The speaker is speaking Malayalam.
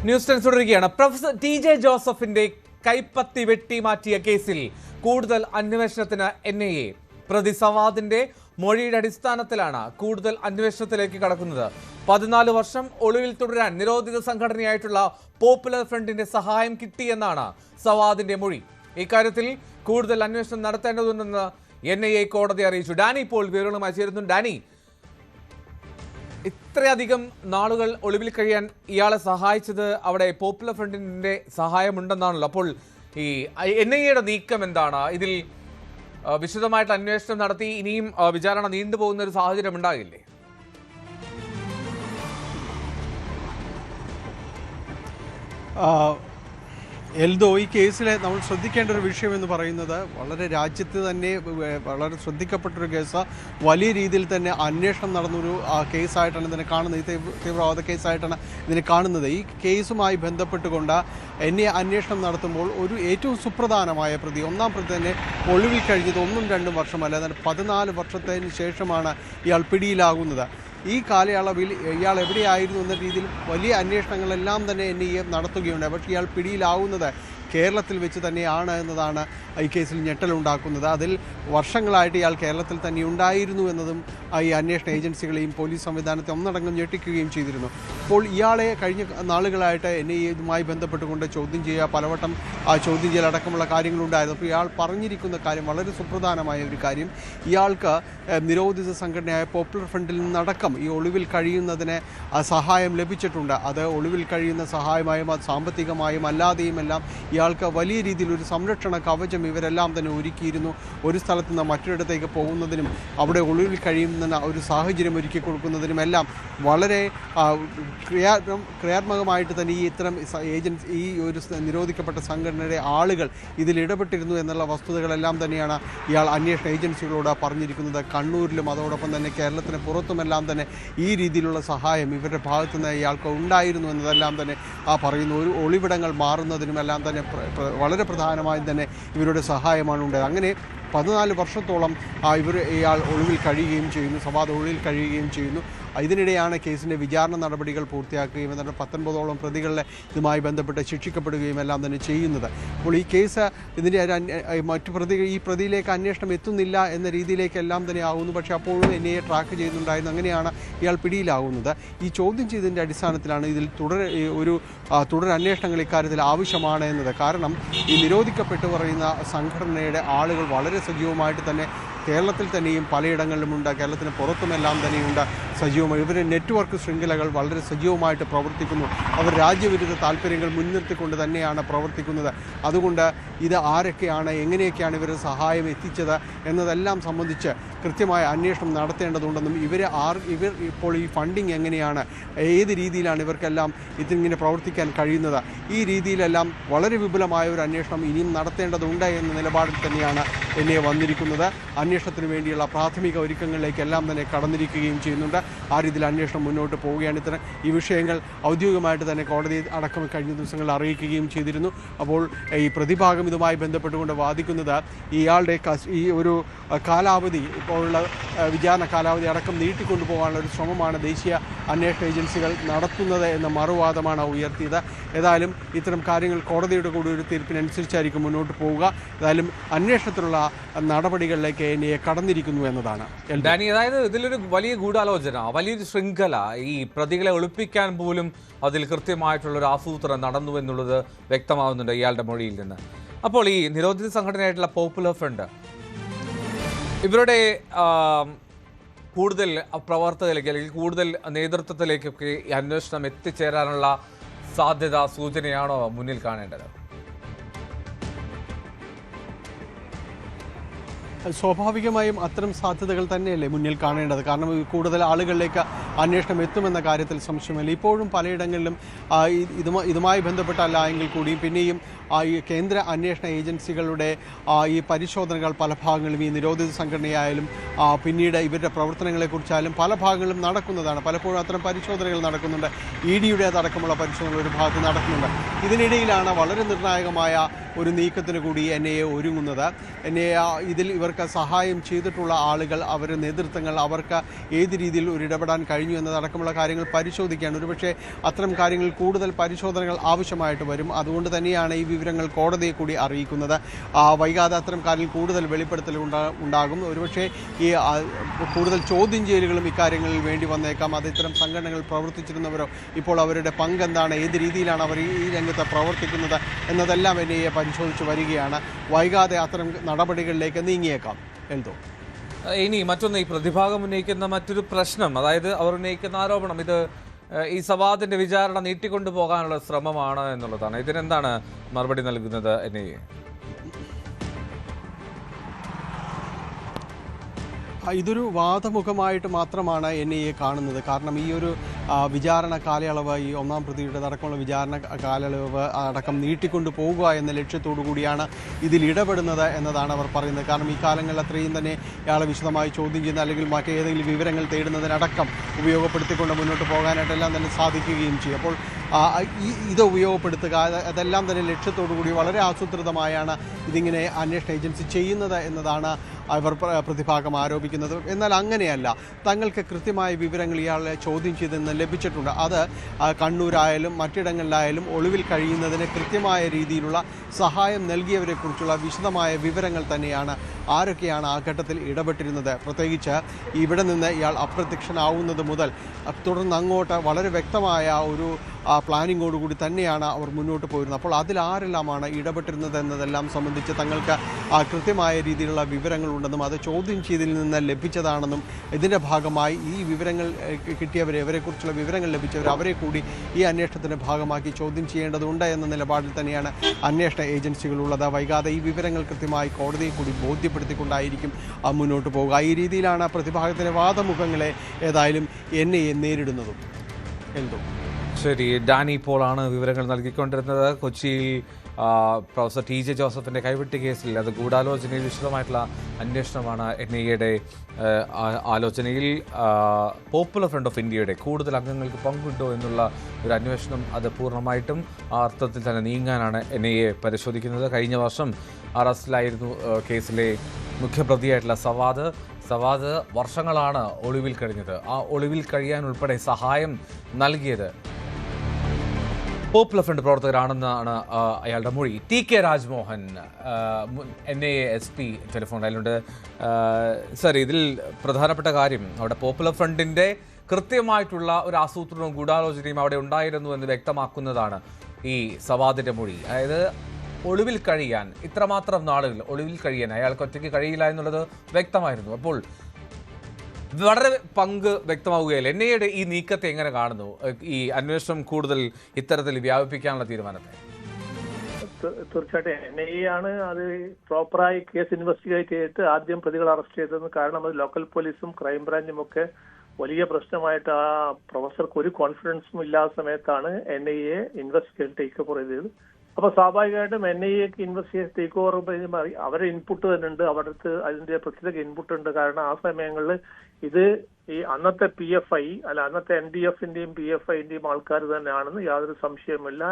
ന്യൂസ് ടെൻസ് തുടരുകയാണ്. Professor TJ. ജോസഫിന്റെ കൈപ്പത്തി വെട്ടിമാറ്റിയ കേസിൽ കൂടുതൽ അന്വേഷണത്തിന് NIA. പ്രതി സവാദിന്റെ മൊഴിയുടെ അടിസ്ഥാനത്തിലാണ് കൂടുതൽ അന്വേഷണത്തിലേക്ക് കടക്കുന്നത്. 14 വർഷം ഒളിവിൽ തുടരാൻ നിരോധിത സംഘടനയായിട്ടുള്ള പോപ്പുലർ ഫ്രണ്ടിന്റെ സഹായം കിട്ടിയെന്നാണ് സവാദിന്റെ മൊഴി. ഇക്കാര്യത്തിൽ കൂടുതൽ അന്വേഷണം നടത്തേണ്ടതുണ്ടെന്ന് NIA കോടതി അറിയിച്ചു. ഡാനി ഇപ്പോൾ വിവരങ്ങളുമായി ചേരുന്നു. ഡാനി, ഇത്രയധികം നാളുകൾ ഒളിവിൽ കഴിയാൻ ഇയാളെ സഹായിച്ചത് അവിടെ പോപ്പുലർ ഫ്രണ്ടിന്റെ സഹായമുണ്ടെന്നാണല്ലോ. അപ്പോൾ ഈ NIAയുടെ നീക്കം എന്താണ്? ഇതിൽ വിശദമായിട്ട് അന്വേഷണം നടത്തി ഇനിയും വിചാരണ നീണ്ടുപോകുന്ന ഒരു സാഹചര്യം ഉണ്ടാകില്ലേ? എൽദോ, ഈ കേസിൽ നമ്മൾ ശ്രദ്ധിക്കേണ്ട ഒരു വിഷയമെന്ന് പറയുന്നത് വളരെ രാജ്യത്ത് തന്നെ വളരെ ശ്രദ്ധിക്കപ്പെട്ടൊരു കേസ്, വലിയ രീതിയിൽ തന്നെ അന്വേഷണം നടന്നൊരു കേസായിട്ടാണ് ഇതിനെ കാണുന്നത്. ഈ തീവ്രവാദ കേസായിട്ടാണ് ഇതിനെ കാണുന്നത്. ഈ കേസുമായി ബന്ധപ്പെട്ടുകൊണ്ട് NIA അന്വേഷണം നടത്തുമ്പോൾ ഒരു ഏറ്റവും സുപ്രധാനമായ പ്രതി, ഒന്നാം പ്രതി തന്നെ ഒളിവിൽ കഴിഞ്ഞത് 1-2 വർഷമല്ല, എന്നാൽ 14 വർഷത്തിന് ശേഷമാണ് ഇയാൾ പിടിയിലാകുന്നത്. ഈ കാലയളവിൽ ഇയാൾ എവിടെയായിരുന്നു എന്ന രീതിയിൽ വലിയ അന്വേഷണങ്ങളെല്ലാം തന്നെ NIA നടത്തുകയുണ്ട്. പക്ഷേ ഇയാൾ പിടിയിലാവുന്നത് കേരളത്തിൽ വെച്ച് തന്നെയാണ് എന്നതാണ് ഈ കേസിൽ ഞെട്ടലുണ്ടാക്കുന്നത്. അതിൽ വർഷങ്ങളായിട്ട് ഇയാൾ കേരളത്തിൽ തന്നെ ഉണ്ടായിരുന്നു എന്നതും ഈ അന്വേഷണ ഏജൻസികളെയും പോലീസ് സംവിധാനത്തെ ഒന്നടങ്കം ഞെട്ടിക്കുകയും ചെയ്തിരുന്നു. അപ്പോൾ ഇയാളെ കഴിഞ്ഞ നാളുകളായിട്ട് NIA ഇതുമായി ബന്ധപ്പെട്ടുകൊണ്ട് ചോദ്യം ചെയ്യുക, പലവട്ടം ചോദ്യം ചെയ്യലടക്കമുള്ള കാര്യങ്ങളുണ്ടായിരുന്നു. അപ്പോൾ ഇയാൾ പറഞ്ഞിരിക്കുന്ന കാര്യം വളരെ സുപ്രധാനമായ ഒരു കാര്യം, ഇയാൾക്ക് നിരോധിത സംഘടനയായ പോപ്പുലർ ഫ്രണ്ടിൽ നിന്നടക്കം ഈ ഒളിവിൽ കഴിയുന്നതിന് സഹായം ലഭിച്ചിട്ടുണ്ട്. അത് ഒളിവിൽ കഴിയുന്ന സഹായമായും സാമ്പത്തികമായും അല്ലാതെയും എല്ലാം ഇയാൾക്ക് വലിയ രീതിയിൽ ഒരു സംരക്ഷണ കവചം ഇവരെല്ലാം തന്നെ ഒരുക്കിയിരുന്നു. ഒരു സ്ഥലത്ത് നിന്ന് മറ്റൊരിടത്തേക്ക് പോകുന്നതിനും അവിടെ ഒളിവിൽ കഴിയുന്ന ഒരു സാഹചര്യം ഒരുക്കി കൊടുക്കുന്നതിനും എല്ലാം വളരെ ക്രിയാത്മകമായിട്ട് തന്നെ ഈ ഇത്തരം ഏജൻസി, ഈ ഒരു നിരോധിക്കപ്പെട്ട സംഘടനയുടെ ആളുകൾ ഇതിൽ ഇടപെട്ടിരുന്നു എന്നുള്ള വസ്തുതകളെല്ലാം തന്നെയാണ് ഇയാൾ അന്വേഷണ ഏജൻസികളോട് പറഞ്ഞിരിക്കുന്നത്. കണ്ണൂരിലും അതോടൊപ്പം തന്നെ കേരളത്തിന് പുറത്തുമെല്ലാം തന്നെ ഈ രീതിയിലുള്ള സഹായം ഇവരുടെ ഭാഗത്തു നിന്ന് ഇയാൾക്ക് ഉണ്ടായിരുന്നു എന്നതെല്ലാം തന്നെ പറയുന്നു. ഒരു ഒളിവിടങ്ങൾ മാറുന്നതിനുമെല്ലാം തന്നെ വളരെ പ്രധാനമായും തന്നെ ഇവരുടെ സഹായമാണ് ഉണ്ടായത്. അങ്ങനെ 14 വർഷത്തോളം ഇയാൾ ഒളിവിൽ കഴിയുകയും ചെയ്യുന്നു, സവാദ് ഒളിവിൽ കഴിയുകയും ചെയ്യുന്നു. ഇതിനിടെയാണ് കേസിൻ്റെ വിചാരണ നടപടികൾ പൂർത്തിയാക്കുകയും എന്നിട്ട് 19ഓളം പ്രതികളെ ഇതുമായി ബന്ധപ്പെട്ട് ശിക്ഷിക്കപ്പെടുകയും എല്ലാം തന്നെ ചെയ്യുന്നത്. അപ്പോൾ ഈ കേസ് ഇതിൻ്റെ ഈ പ്രതിയിലേക്ക് അന്വേഷണം എത്തുന്നില്ല എന്ന രീതിയിലേക്കെല്ലാം തന്നെ ആകുന്നു. പക്ഷേ അപ്പോഴും NIA ട്രാക്ക് ചെയ്യുന്നുണ്ടായിരുന്നു. അങ്ങനെയാണ് ഇയാൾ പിടിയിലാകുന്നത്. ഈ ചോദ്യം ചെയ്തതിൻ്റെ അടിസ്ഥാനത്തിലാണ് ഇതിൽ തുടർ അന്വേഷണങ്ങൾ ഇക്കാര്യത്തിൽ ആവശ്യമാണ് എന്നത്. കാരണം ഈ നിരോധിക്കപ്പെട്ടു പറയുന്ന സംഘടനയുടെ ആളുകൾ വളരെ സജീവമായിട്ട് തന്നെ കേരളത്തിൽ തന്നെയും പലയിടങ്ങളിലുമുണ്ട്, കേരളത്തിന് പുറത്തുമെല്ലാം തന്നെയുണ്ട് സജീവമായി. ഇവരുടെ നെറ്റ്വർക്ക് ശൃംഖലകൾ വളരെ സജീവമായിട്ട് പ്രവർത്തിക്കുന്നു. അവർ രാജ്യവിരുദ്ധ താല്പര്യങ്ങൾ മുൻനിർത്തിക്കൊണ്ട് തന്നെയാണ് പ്രവർത്തിക്കുന്നത്. അതുകൊണ്ട് ഇത് ആരൊക്കെയാണ്, എങ്ങനെയൊക്കെയാണ് ഇവരുടെ സഹായം എത്തിച്ചത് എന്നതെല്ലാം സംബന്ധിച്ച് കൃത്യമായ അന്വേഷണം നടത്തേണ്ടതുണ്ടെന്നും ഇവർ ഇപ്പോൾ ഈ ഫണ്ടിങ് എങ്ങനെയാണ്, ഏത് രീതിയിലാണ് ഇവർക്കെല്ലാം ഇതിങ്ങനെ പ്രവർത്തിക്കാൻ കഴിയുന്നത്, ഈ രീതിയിലെല്ലാം വളരെ വിപുലമായ ഒരു അന്വേഷണം ഇനിയും നടത്തേണ്ടതുണ്ട് എന്ന നിലപാടിൽ തന്നെയാണ് NIA വന്നിരിക്കുന്നത്. അന്വേഷണത്തിന് വേണ്ടിയുള്ള പ്രാഥമിക ഒരുക്കങ്ങളിലേക്കെല്ലാം തന്നെ കടന്നിരിക്കുകയും ചെയ്യുന്നുണ്ട്. ആ രീതിയിൽ അന്വേഷണം മുന്നോട്ട് പോവുകയാണ്. ഈ വിഷയങ്ങൾ ഔദ്യോഗികമായിട്ട് തന്നെ കോടതി അടക്കം കഴിഞ്ഞ ദിവസങ്ങളിൽ അറിയിക്കുകയും ചെയ്തിരുന്നു. അപ്പോൾ ഈ പ്രതിഭാഗം ഇതുമായി ബന്ധപ്പെട്ടുകൊണ്ട് വാദിക്കുന്നത് ഇയാളുടെ ഈ ഒരു കാലാവധി, ഇപ്പോഴുള്ള വിചാരണ കാലാവധി അടക്കം നീട്ടിക്കൊണ്ടുപോകാനുള്ള ഒരു ശ്രമമാണ് ദേശീയ അന്വേഷണ ഏജൻസികൾ നടത്തുന്നത് എന്ന മറുവാദമാണ് ഉയർത്തിയത്. ഏതായാലും ഇത്തരം കാര്യങ്ങൾ കോടതിയുടെ കൂടി ഒരു തീർപ്പിനനുസരിച്ചായിരിക്കും മുന്നോട്ട് പോവുക. ഏതായാലും അന്വേഷണത്തിലുള്ള നടപടികളിലേക്ക് NIA കടന്നിരിക്കുന്നു എന്നതാണ്. ഡാനി, അതായത് ഇതിലൊരു വലിയ ഗൂഢാലോചന, വലിയൊരു ശൃംഖല, ഈ പ്രതികളെ ഒളിപ്പിക്കാൻ പോലും അതിൽ കൃത്യമായിട്ടുള്ളൊരു ആസൂത്രണം നടന്നു എന്നുള്ളത് വ്യക്തമാകുന്നുണ്ട് ഇയാളുടെ മൊഴിയിൽ നിന്ന്. അപ്പോൾ ഈ നിരോധിത സംഘടനയായിട്ടുള്ള പോപ്പുലർ ഫ്രണ്ട് ഇവരുടെ കൂടുതൽ പ്രവർത്തകരിലേക്ക് അല്ലെങ്കിൽ കൂടുതൽ നേതൃത്വത്തിലേക്കൊക്കെ ഈ അന്വേഷണം എത്തിച്ചേരാനുള്ള സാധ്യത, സൂചനയാണോ മുന്നിൽ കാണേണ്ടത്? സ്വാഭാവികമായും അത്തരം സാധ്യതകൾ തന്നെയല്ലേ മുന്നിൽ കാണേണ്ടത്. കാരണം കൂടുതൽ ആളുകളിലേക്ക് അന്വേഷണം എത്തുമെന്ന കാര്യത്തിൽ സംശയമില്ല. ഇപ്പോഴും പലയിടങ്ങളിലും ഇതുമായി ബന്ധപ്പെട്ടല്ല എങ്കിൽ കൂടിയും പിന്നെയും ഈ കേന്ദ്ര അന്വേഷണ ഏജൻസികളുടെ ഈ പരിശോധനകൾ പല ഭാഗങ്ങളിലും ഈ നിരോധിത സംഘടനയായാലും പിന്നീട് ഇവരുടെ പ്രവർത്തനങ്ങളെക്കുറിച്ചായാലും പല ഭാഗങ്ങളിലും നടക്കുന്നതാണ്. പലപ്പോഴും അത്തരം പരിശോധനകൾ നടക്കുന്നുണ്ട്. EDയുടെ അടക്കമുള്ള പരിശോധനകൾ ഒരു ഭാഗത്ത് നടക്കുന്നുണ്ട്. ഇതിനിടയിലാണ് വളരെ നിർണായകമായ ഒരു നീക്കത്തിന് കൂടി NIA ഒരുങ്ങുന്നത്. NIA ഇതിൽ ഇവർക്ക് സഹായം ചെയ്തിട്ടുള്ള ആളുകൾ, അവരുടെ നേതൃത്വങ്ങൾ, അവർക്ക് ഏത് രീതിയിൽ ഒരു ഇടപെടാൻ കഴിഞ്ഞു എന്നതടക്കമുള്ള കാര്യങ്ങൾ പരിശോധിക്കുകയാണ്. ഒരുപക്ഷെ അത്തരം കാര്യങ്ങളിൽ കൂടുതൽ പരിശോധനകൾ ആവശ്യമായിട്ട് വരും. അതുകൊണ്ട് തന്നെയാണ് ഈ വിവരങ്ങൾ കോടതിയെ കൂടി അറിയിക്കുന്നത്. വൈകാതെ അത്തരം കാര്യങ്ങൾ കൂടുതൽ വെളിപ്പെടുത്തൽ ഉണ്ടാകും. ഒരുപക്ഷെ ഈ കൂടുതൽ ചോദ്യം ചെയ്യലുകളും ഇക്കാര്യങ്ങളിൽ വേണ്ടി വന്നേക്കാം. അത് ഇത്തരം സംഘടനകൾ പ്രവർത്തിച്ചിരുന്നവരോ ഇപ്പോൾ അവരുടെ പങ്ക് എന്താണ്, ഏത് രീതിയിലാണ് അവർ ഈ രംഗത്ത് പ്രവർത്തിക്കുന്നത് എന്നതെല്ലാം NIA പരിശോധിച്ച് വരികയാണ്. വൈകാതെ അത്തരം നടപടികളിലേക്ക് നീങ്ങിയേക്കാം. എന്തോ ഇനി മറ്റൊന്ന്, ഈ പ്രതിഭാഗം ഉന്നയിക്കുന്ന മറ്റൊരു പ്രശ്നം, അതായത് അവർ ഉന്നയിക്കുന്ന ആരോപണം ഇത് ഈ സവാദിന്റെ വിചാരണ നീട്ടിക്കൊണ്ടുപോകാനുള്ള ശ്രമമാണ് എന്നുള്ളതാണ്. ഇതിനെന്താണ് മറുപടി നൽകുന്നത് NIA? ഇതൊരു വാദമുഖമായിട്ട് മാത്രമാണ് NIA കാണുന്നത്. കാരണം ഈ ഒരു വിചാരണ കാലയളവ്, ഈ ഒന്നാം പ്രതിയുടെ അടക്കമുള്ള വിചാരണ കാലയളവ് അടക്കം നീട്ടിക്കൊണ്ടു പോകുക എന്ന ലക്ഷ്യത്തോടു കൂടിയാണ് ഇതിൽ ഇടപെടുന്നത് എന്നതാണ് അവർ പറയുന്നത്. കാരണം ഈ കാലങ്ങളിൽ അത്രയും തന്നെ ഇയാളെ വിശദമായി ചോദ്യം ചെയ്യുന്ന അല്ലെങ്കിൽ മറ്റേതെങ്കിലും വിവരങ്ങൾ തേടുന്നതിനടക്കം ഉപയോഗപ്പെടുത്തിക്കൊണ്ട് മുന്നോട്ട് പോകാനായിട്ടെല്ലാം തന്നെ സാധിക്കുകയും ചെയ്യും. അപ്പോൾ ഇത് ഉപയോഗപ്പെടുത്തുക, അതെല്ലാം തന്നെ ലക്ഷ്യത്തോടു കൂടി വളരെ ആസൂത്രിതമായാണ് ഇതിങ്ങനെ അന്വേഷണ ഏജൻസി ചെയ്യുന്നത് എന്നതാണ് അവർ പ്രതിഭാഗം ആരോപിക്കുന്നത്. എന്നാൽ അങ്ങനെയല്ല, തങ്ങൾക്ക് കൃത്യമായ വിവരങ്ങൾ ഇയാളെ ചോദ്യം ചെയ്തെന്ന് ലഭിച്ചിട്ടുണ്ട്. അത് കണ്ണൂരായാലും മറ്റിടങ്ങളിലായാലും ഒളിവിൽ കഴിയുന്നതിന് കൃത്യമായ രീതിയിലുള്ള സഹായം നൽകിയവരെക്കുറിച്ചുള്ള വിശദമായ വിവരങ്ങൾ തന്നെയാണ്. ആരൊക്കെയാണ് ആ ഘട്ടത്തിൽ ഇടപെട്ടിരുന്നത്, പ്രത്യേകിച്ച് ഇവിടെ നിന്ന് ഇയാൾ അപ്രത്യക്ഷനാവുന്നത് മുതൽ തുടർന്ന് അങ്ങോട്ട് വളരെ വ്യക്തമായ ഒരു പ്ലാനിങ്ങോടുകൂടി തന്നെയാണ് അവർ മുന്നോട്ട് പോയിരുന്നത്. അപ്പോൾ അതിൽ ആരെല്ലാമാണ് ഇടപെട്ടിരുന്നത് എന്നതെല്ലാം സംബന്ധിച്ച് തങ്ങൾക്ക് കൃത്യമായ രീതിയിലുള്ള വിവരങ്ങളുണ്ടെന്നും അത് ചോദ്യം ചെയ്തതിൽ നിന്ന് ലഭിച്ചതാണെന്നും ഇതിൻ്റെ ഭാഗമായി ഈ വിവരങ്ങൾ കിട്ടിയവരെ, ഇവരെക്കുറിച്ചുള്ള വിവരങ്ങൾ ലഭിച്ചവർ, അവരെ കൂടി ഈ അന്വേഷണത്തിൻ്റെ ഭാഗമാക്കി ചോദ്യം ചെയ്യേണ്ടതുണ്ട് എന്ന നിലപാടിൽ തന്നെയാണ് അന്വേഷണ ഏജൻസികളുള്ളത്. വൈകാതെ ഈ വിവരങ്ങൾ കൃത്യമായി കോടതിയെ കൂടി ബോധ്യപ്പെടുത്തിക്കൊണ്ടായിരിക്കും മുന്നോട്ട് പോകുക. ഈ രീതിയിലാണ് പ്രതിഭാഗത്തിലെ വാദമുഖങ്ങളെ ഏതായാലും NIA നേരിടുന്നതും. എന്തോ ശരി, ഡാനി പോളാണ് വിവരങ്ങൾ നൽകിക്കൊണ്ടിരുന്നത്. കൊച്ചിയിൽ പ്രൊഫസർ TJ ജോസഫിന്റെ കൈവെട്ടി കേസിൽ അത് ഗൂഢാലോചനയിൽ വിശദമായിട്ടുള്ള അന്വേഷണമാണ് NIAയുടെ ആലോചനയിൽ. പോപ്പുലർ ഫ്രണ്ട് ഓഫ് ഇന്ത്യയുടെ കൂടുതൽ അംഗങ്ങൾക്ക് പങ്കുണ്ടോ എന്നുള്ള ഒരു അന്വേഷണം അത് പൂർണ്ണമായിട്ടും ആ അർത്ഥത്തിൽ തന്നെ നീങ്ങാനാണ് NIA പരിശോധിക്കുന്നത്. കഴിഞ്ഞ വർഷം അറസ്റ്റിലായിരുന്നു കേസിലെ മുഖ്യപ്രതിയായിട്ടുള്ള സവാദ് വർഷങ്ങളാണ് ഒളിവിൽ കഴിഞ്ഞത്. ആ ഒളിവിൽ കഴിയാൻ ഉൾപ്പെടെ സഹായം നൽകിയത് പോപ്പുലർ ഫ്രണ്ട് പ്രവർത്തകരാണെന്നാണ് അയാളുടെ മൊഴി. TK Rajmohan NIA SP telephone ലൈനിലുണ്ട്. സർ, ഇതിൽ പ്രധാനപ്പെട്ട കാര്യം അവിടെ പോപ്പുലർ ഫ്രണ്ടിൻ്റെ കൃത്യമായിട്ടുള്ള ഒരു ആസൂത്രണവും ഗൂഢാലോചനയും അവിടെ ഉണ്ടായിരുന്നു എന്ന് വ്യക്തമാക്കുന്നതാണ് ഈ സവാദിൻ്റെ മൊഴി. അതായത് ഒളിവിൽ കഴിയാൻ, ഇത്രമാത്രം നാളുകൾ ഒളിവിൽ കഴിയാൻ അയാൾക്ക് ഒറ്റയ്ക്ക് കഴിയില്ല എന്നുള്ളത് വ്യക്തമായിരുന്നു. അപ്പോൾ വളരെ പങ്ക് വ്യക്തമാവുകയല്ല. NIAയുടെ ഈ നീക്കത്തെ എങ്ങനെ കാണുന്നു, ഈ അന്വേഷണം കൂടുതൽ ഇത്തരത്തിൽ വ്യാപിപ്പിക്കാനുള്ള തീരുമാനത്തെ? തീർച്ചയായിട്ടും NIA ആണ് അത് പ്രോപ്പറായി കേസ് ഇൻവെസ്റ്റിഗേറ്റ് ചെയ്തിട്ട് ആദ്യം പ്രതികളെ അറസ്റ്റ് ചെയ്തതെന്ന്. കാരണം അത് ലോക്കൽ പോലീസും ക്രൈംബ്രാഞ്ചും ഒക്കെ വലിയ പ്രശ്നമായിട്ട് ആ പ്രൊഫസർക്ക് ഒരു കോൺഫിഡൻസും ഇല്ലാത്ത സമയത്താണ് NIA ഇൻവെസ്റ്റിഗേഷൻ ടേക്ക് ഓവർ ചെയ്തത്. അപ്പൊ സ്വാഭാവികമായിട്ടും NIAക്ക് ഇൻവെസ്റ്റിഗേഷൻ ടേക്ക് ഓവർ അവരുടെ ഇൻപുട്ട് തന്നെ ഉണ്ട്, അവർക്ക് അതിന്റെ പ്രത്യേക ഇൻപുട്ട് ഉണ്ട്. കാരണം ആ സമയങ്ങളിൽ ഇത് ഈ അന്നത്തെ PFI അന്നത്തെ NDF-ന്റെയും PFI-ന്റെയും ആൾക്കാർ തന്നെയാണെന്ന് യാതൊരു സംശയമില്ല.